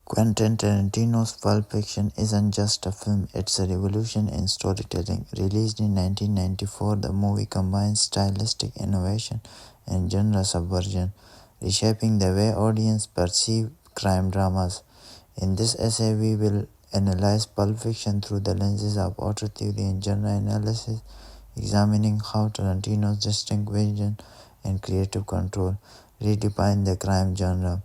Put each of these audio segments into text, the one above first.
Quentin Tarantino's Pulp Fiction isn't just a film, it's a revolution in storytelling. Released in 1994, the movie combines stylistic innovation and genre subversion, reshaping the way audiences perceive crime dramas. In this essay, we will analyze Pulp Fiction through the lenses of auteur theory and genre analysis, examining how Tarantino's distinct vision and creative control redefine the crime genre.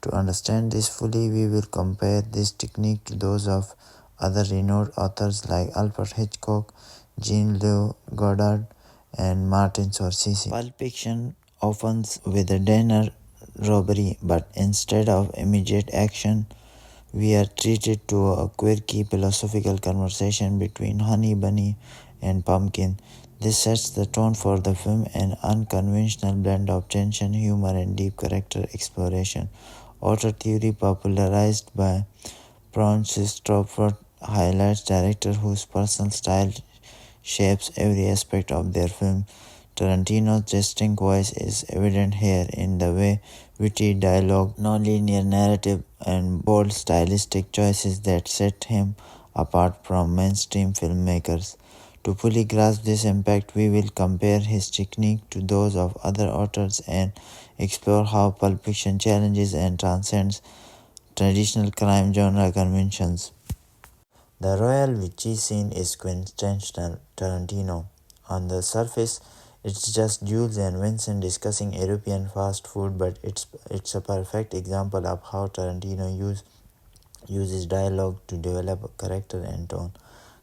To understand this fully, we will compare this technique to those of other renowned authors like Alfred Hitchcock, Jean-Luc Godard, and Martin Scorsese. Pulp Fiction opens with a diner robbery, but instead of immediate action, we are treated to a quirky philosophical conversation between Honey Bunny and Pumpkin. This sets the tone for the film, an unconventional blend of tension, humor, and deep character exploration. Auteur theory, popularized by Francis Crawford, highlights directors whose personal style shapes every aspect of their film. Tarantino's distinct voice is evident here in the way witty dialogue, non-linear narrative, and bold stylistic choices that set him apart from mainstream filmmakers. To fully grasp this impact, we will compare his technique to those of other authors and explore how Pulp Fiction challenges and transcends traditional crime genre conventions. The Royal Witchy scene is quintessential Tarantino. On the surface, it's just Jules and Vincent discussing European fast food, but it's a perfect example of how Tarantino uses dialogue to develop character and tone.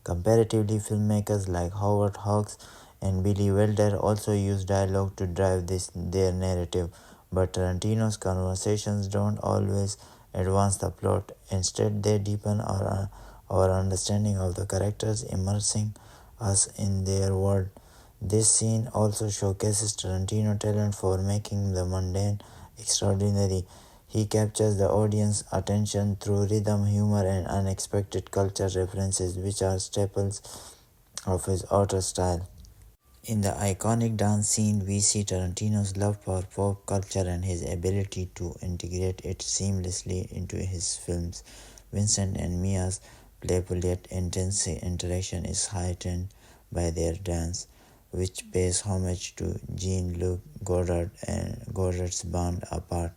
Comparatively, filmmakers like Howard Hawks and Billy Wilder also use dialogue to drive their narrative, but Tarantino's conversations don't always advance the plot. Instead, they deepen our understanding of the characters, immersing us in their world. This scene also showcases Tarantino's talent for making the mundane extraordinary. He captures the audience's attention through rhythm, humor, and unexpected culture references, which are staples of his auteur style. In the iconic dance scene, we see Tarantino's love for pop culture and his ability to integrate it seamlessly into his films. Vincent and Mia's playful yet intense interaction is heightened by their dance, which pays homage to Jean-Luc Godard and Godard's band apart.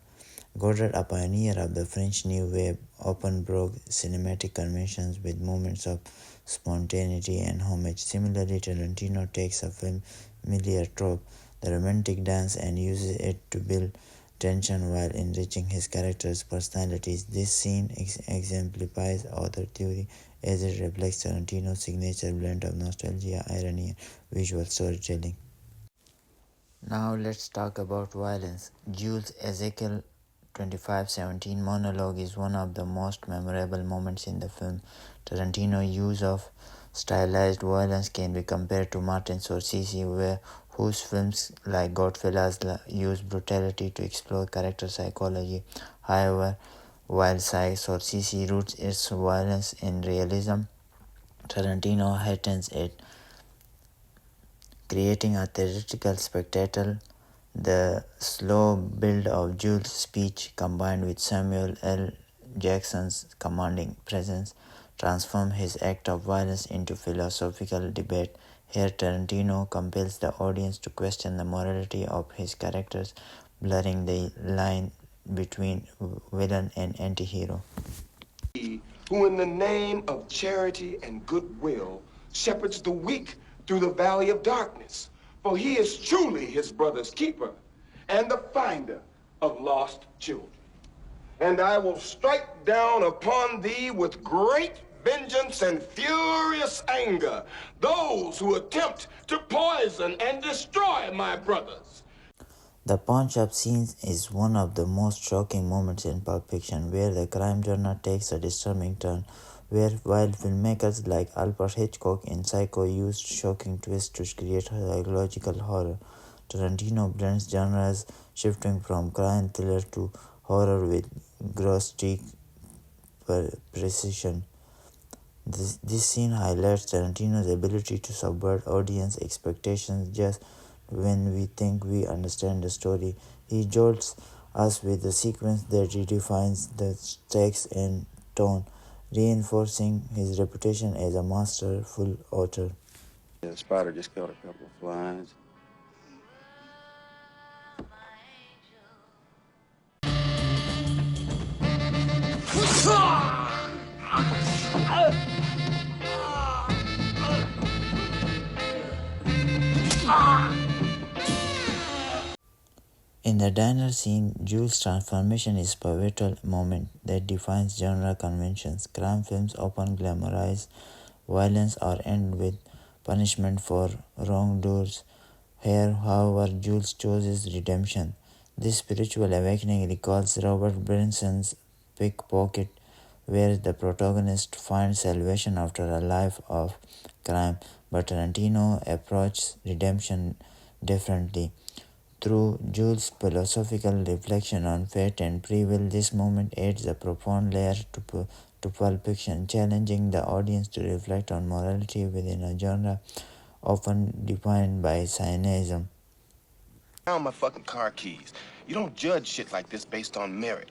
Godard, a pioneer of the French New Wave, often broke cinematic conventions with moments of spontaneity and homage. Similarly, Tarantino takes a familiar trope, the romantic dance, and uses it to build tension while enriching his characters' personalities. This scene exemplifies author theory as it reflects Tarantino's signature blend of nostalgia, irony, and visual storytelling. Now let's talk about violence. Jules Ezekiel 2517 monologue is one of the most memorable moments in the film. Tarantino's use of stylized violence can be compared to Martin Scorsese, whose films like Goodfellas use brutality to explore character psychology. However, while Scorsese roots its violence in realism, Tarantino heightens it, creating a theatrical spectacle. The slow build of Jules' speech, combined with Samuel L. Jackson's commanding presence, transform his act of violence into philosophical debate. Here, Tarantino compels the audience to question the morality of his characters, blurring the line between villain and anti-hero. Who in the name of charity and goodwill shepherds the weak through the valley of darkness. For he is truly his brother's keeper and the finder of lost children. And I will strike down upon thee with great vengeance and furious anger those who attempt to poison and destroy my brothers. The pawn-shop scene is one of the most shocking moments in Pulp Fiction, where the crime genre takes a disturbing turn. While filmmakers like Alfred Hitchcock in Psycho used shocking twists to create psychological horror, Tarantino blends genres, shifting from crime thriller to horror with grotesque precision. This scene highlights Tarantino's ability to subvert audience expectations just when we think we understand the story. He jolts us with a sequence that redefines the stakes and tone, reinforcing his reputation as a masterful author. The spider just killed a couple of flies. In the diner scene, Jules' transformation is a pivotal moment that defines genre conventions. Crime films often glamorize violence or end with punishment for wrongdoers. Here, however, Jules chooses redemption. This spiritual awakening recalls Robert Brenson's Pickpocket, where the protagonist finds salvation after a life of crime, but Tarantino approaches redemption differently. Through Jules' philosophical reflection on fate and free will, this moment adds a profound layer to Pulp Fiction, challenging the audience to reflect on morality within a genre often defined by cynicism. Found my fucking car keys. You don't judge shit like this based on merit.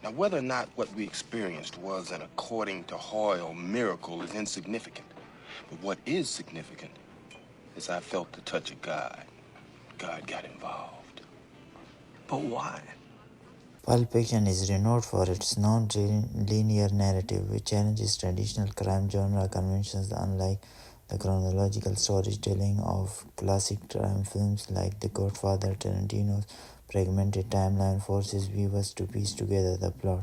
Now, whether or not what we experienced was an according to Hoyle miracle is insignificant. But what is significant is I felt the touch of God. God got involved. But why? Pulp Fiction is renowned for its non-linear narrative, which challenges traditional crime genre conventions. Unlike the chronological storytelling of classic crime films like The Godfather, Tarantino's fragmented timeline forces viewers to piece together the plot.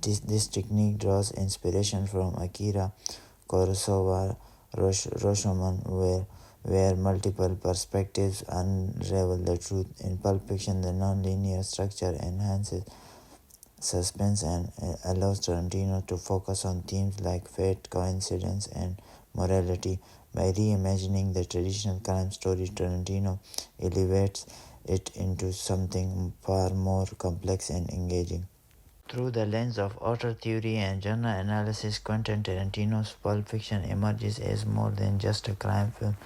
This technique draws inspiration from Akira Kurosawa Rashomon, where multiple perspectives unravel the truth. In Pulp Fiction, the non-linear structure enhances suspense and allows Tarantino to focus on themes like fate, coincidence, and morality. By reimagining the traditional crime story, Tarantino elevates it into something far more complex and engaging. Through the lens of author theory and genre analysis, Quentin Tarantino's Pulp Fiction emerges as more than just a crime film.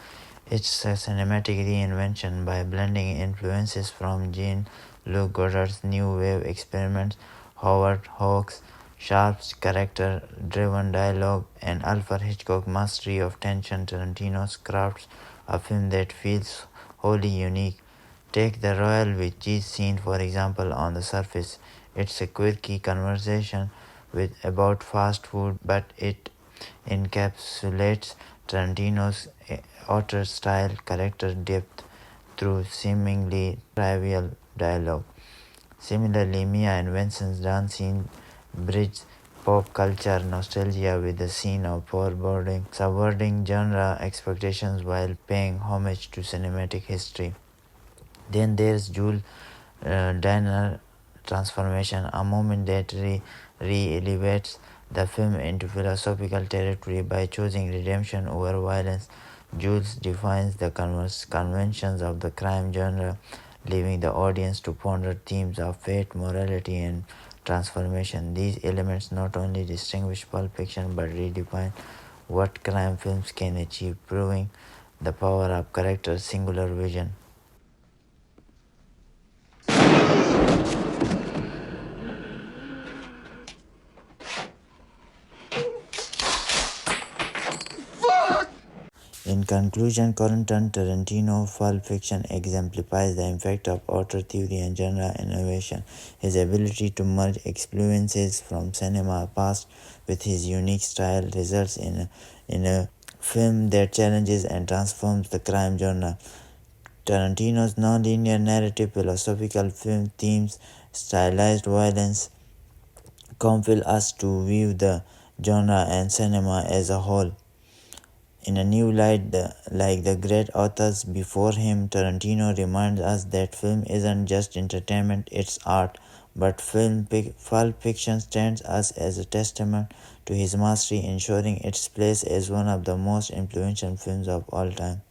It's a cinematic reinvention by blending influences from Jean-Luc Godard's New Wave experiments, Howard Hawks' sharp character-driven dialogue, and Alfred Hitchcock's mastery of tension. Tarantino's crafts a film that feels wholly unique. Take the royal with cheese scene for example. On the surface, it's a quirky conversation about fast food, but it encapsulates Tarantino's author-style character depth through seemingly trivial dialogue. Similarly, Mia and Vincent's dance scene bridge pop culture nostalgia with the scene of foreboding, subverting genre expectations while paying homage to cinematic history. Then there's Jules Diner transformation, a moment that re-elevates the film into philosophical territory by choosing redemption over violence. Jules defines the conventions of the crime genre, leaving the audience to ponder themes of fate, morality, and transformation. These elements not only distinguish Pulp Fiction but redefine what crime films can achieve, proving the power of character's singular vision. In conclusion, Quentin Tarantino's Pulp Fiction exemplifies the impact of author theory and genre innovation. His ability to merge experiences from cinema past with his unique style results in a film that challenges and transforms the crime genre. Tarantino's non-linear narrative, philosophical film themes, stylized violence compel us to view the genre and cinema as a whole in a new light. Like the great authors before him, Tarantino reminds us that film isn't just entertainment, it's art. But Pulp Fiction stands us as a testament to his mastery, ensuring its place as one of the most influential films of all time.